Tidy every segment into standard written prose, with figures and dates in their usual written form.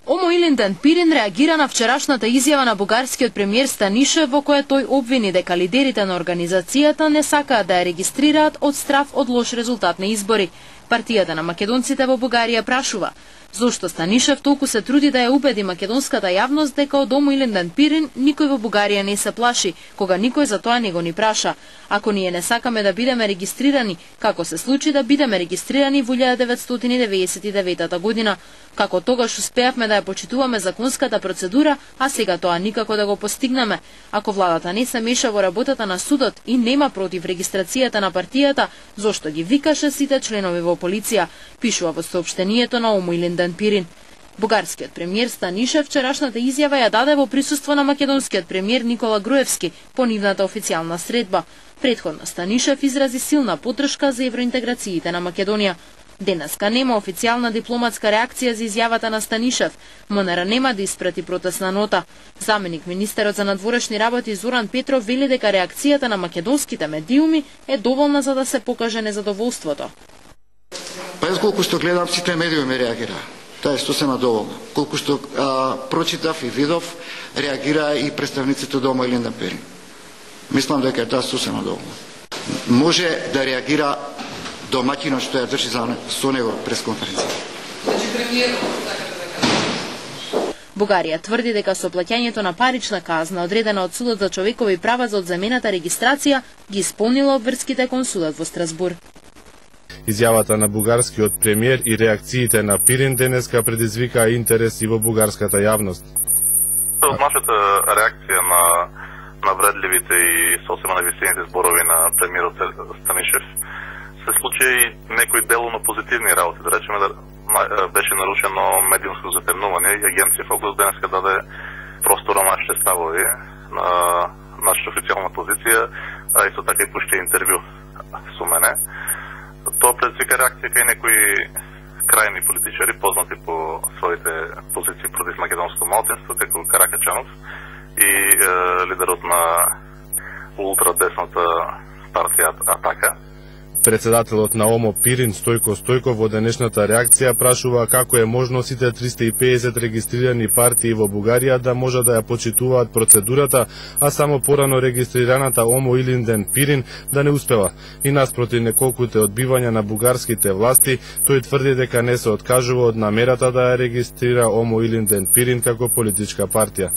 Омо Илинден Пирин реагира на вчерашната изјава на бугарскиот премиер Станишев во која тој обвини дека лидерите на организацијата не сакаат да ја регистрираат од страв од лош резултат на избори. Партијата на македонците во Бугарија прашува зошто Станишев толку се труди да ја убеди македонската јавност дека од Омо Илинден Пирин никој во Бугарија не се плаши, кога никој за тоа не го ни праша. Ако ние не сакаме да бидеме регистрирани, како се случи да бидеме регистрирани во 1999 година, како тогаш успеавме да ја почитуваме законската процедура, а сега тоа никако да го постигнеме. Ако владата не се меша во работата на судот и нема против регистрацијата на партијата, зошто ги викаше сите членови во полиција, пишува во соопштението на Омо Илинден Пирин. Бугарскиот премиер Станишев вчерашната изјава ја даде во присуство на македонскиот премиер Никола Груевски по нивната официјална средба. Претходно Станишев изрази силна поддршка за евроинтеграциите на Македонија. Денеска нема официјална дипломатска реакција за изјавата на Станишев. МНР нема да испрати протестна нота. Заменик министерот за надворешни работи Зоран Петров вели дека реакцијата на македонските медиуми е доволна за да се покаже незадоволството. Па јас колку што гледам, сите медиуми реагираа. Тоа е сосема доволно. Колку што прочитав и видов, реагираа и представниците од Омо Илинден Пирин. Мислам дека е тоа сосема доволно. Може да реагира домаќинот што ја држи со него пресконференција. Значи премиерот Бугарија тврди дека со плаќањето на парична казна одредена од Судот за човекови права за одземената регистрација ги исполнила обврските кон судот во Страсбур. Изјавата на бугарскиот премиер и реакциите на Пирин денеска предизвикаа интерес и во бугарската јавност. Од нашата реакција на вредливите и сосема нависените зборови на премиерот Станишев се случи и некои делоно позитивни работи, да речеме да беше нарушено медиумско затемнување и агенција Фокус денеска даде простор на нашите ставови, на нашата официјална позиција, а исто така и пушти интервју со мене. Тоа предизвика реакција кај некои крајни политичари, познати по своите позиции против македонско малцинство, како Каракачанов и лидерот на ултрадесната партија Атака. Председателот на Омо Пирин Стојко Стојков во денешната реакција прашува како е можно сите 350 регистрирани партии во Бугарија да може да ја почитуваат процедурата, а само порано регистрираната Омо Илинден Пирин да не успева. И наспроти неколкуте одбивања на бугарските власти, тој тврди дека не се откажува од намерата да ја регистрира Омо Илинден Пирин како политичка партија.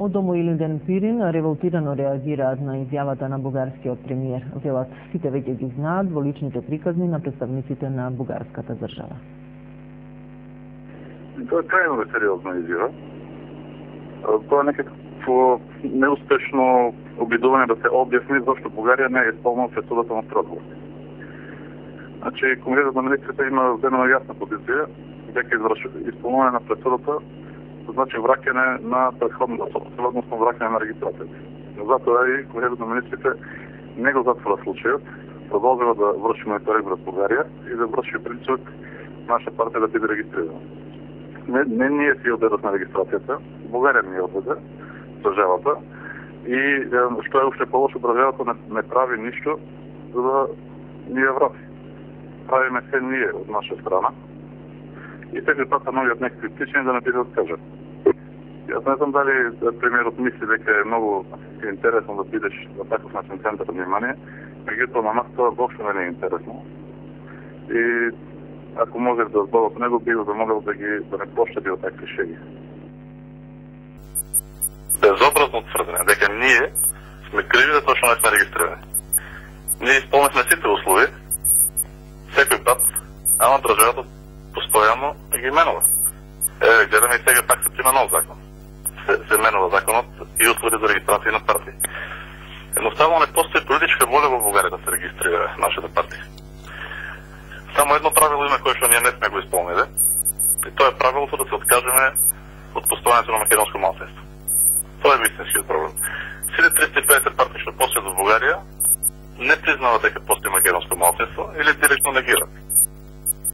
Од Омо Илинден Пирин револтирано реагираат на изјавата на бугарскиот премиер. Велат, сите веќе ги знаат во личните приказни на представниците на бугарската држава. Тоа е крајно сериозна изјава. Тоа е некакво неуспешно обидување да се објасни зашто Бугарија не е исполнила пресудата на Страсбург. Значи, Комитетот на министрите има земена јасна позиција дека исполнување на пресудата значи враќање на претходната собственост, односно враќање на регистрацијата. Затоа и Комитетот на министрите не го затвора случајот, продолжува да врши мониторинг врз Бугарија и да врши притисок наша партија да биде регистрирана. Не ние си одедовме регистрацијата, Бугарија ни одеде, државата, и што е уште полошо, државата не прави ништо за да ни ја врати. Правиме се ние од наша страна и секој пат новиот некакви причини да не биде откажан. Јас не знам дали премиерот мисли дека е многу интересно да бидеш на таков начин центар на внимание, меѓутоа на нас тоа воопшто не е интересно. И ако можев да зборам од него, би го могел да не пощади од такви шеги. Безобразно тврдење дека ние сме криви за тоа што не сме регистрирани. Ние исполнихме сите услови, секој пат, ама државата постојано ги менува. Гледаме и сега пак се прима нов закон. Се менува законот и услови за регистрација на партии. Едноставно не постои политичка воля во Бугарија да се регистрира нашата партија. Само едно правило има кое што ние не сме го исполниле, и тоа е правилото да се откажеме од постојањето на македонско малцинство. Тоа е вистинскиот проблем. Сите 350 партии што постојат во Бугарија не признават дека постои македонско малцинство или директно негираат.